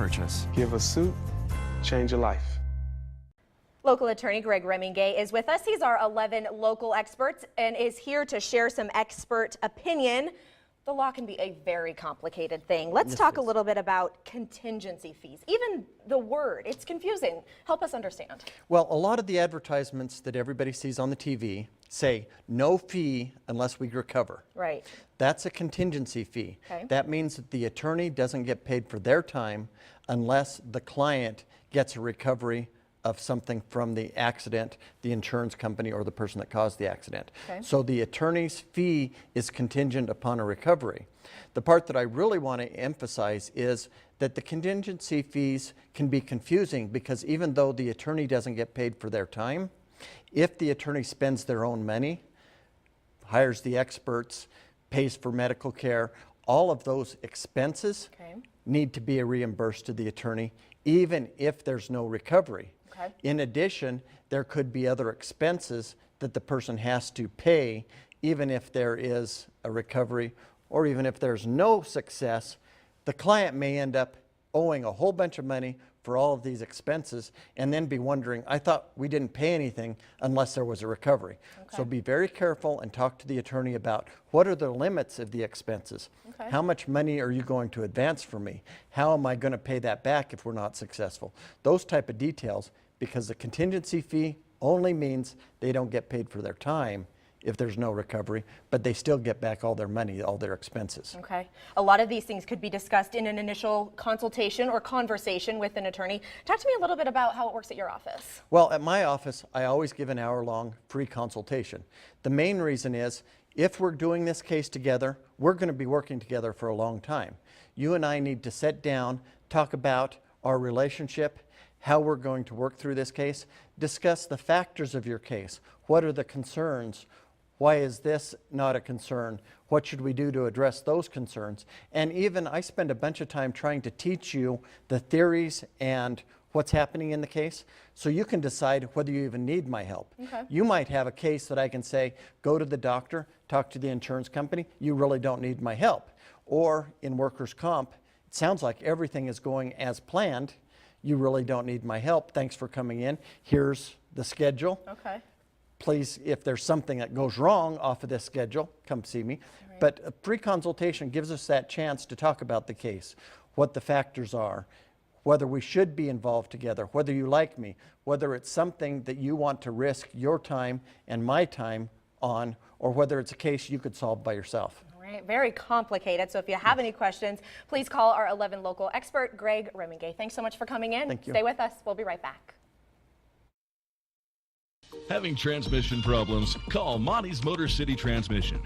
purchase. Give a suit, change a life. Local attorney Greg Remingay is with us. He's our 11 local experts and is here to share some expert opinion. The law can be a very complicated thing. Let's talk a little bit about contingency fees. Even the word, it's confusing. Help us understand. Well, a lot of the advertisements that everybody sees on the TV say no fee unless we recover. Right. That's a contingency fee. Okay. That means that the attorney doesn't get paid for their time unless the client gets a recovery of something from the accident, the insurance company, or the person that caused the accident. Okay. So the attorney's fee is contingent upon a recovery. The part that I really want to emphasize is that the contingency fees can be confusing because even though the attorney doesn't get paid for their time, if the attorney spends their own money, hires the experts, pays for medical care, all of those expenses need to be reimbursed to the attorney, even if there's no recovery. In addition, there could be other expenses that the person has to pay, even if there is a recovery, or even if there's no success. The client may end up owing a whole bunch of money for all of these expenses and then be wondering, I thought we didn't pay anything unless there was a recovery. So be very careful and talk to the attorney about what are the limits of the expenses. How much money are you going to advance for me? How am I going to pay that back if we're not successful? Those type of details, because the contingency fee only means they don't get paid for their time if there's no recovery, but they still get back all their money, all their expenses. Okay. A lot of these things could be discussed in an initial consultation or conversation with an attorney. Talk to me a little bit about how it works at your office. Well, at my office, I always give an hour-long free consultation. The main reason is, if we're doing this case together, we're going to be working together for a long time. You and I need to sit down, talk about our relationship, how we're going to work through this case, discuss the factors of your case. What are the concerns? Why is this not a concern? What should we do to address those concerns? And even I spend a bunch of time trying to teach you the theories and what's happening in the case, so you can decide whether you even need my help. You might have a case that I can say, go to the doctor, talk to the insurance company, you really don't need my help. Or in workers' comp, it sounds like everything is going as planned, you really don't need my help, thanks for coming in, here's the schedule. Please, if there's something that goes wrong off of this schedule, come see me. But a free consultation gives us that chance to talk about the case, what the factors are, whether we should be involved together, whether you like me, whether it's something that you want to risk your time and my time on, or whether it's a case you could solve by yourself. All right, very complicated. So if you have any questions, please call our 11 local expert, Greg Remingay. Thanks so much for coming in. Thank you. Stay with us. We'll be right back. Having transmission problems? Call Monty's Motor City Transmission.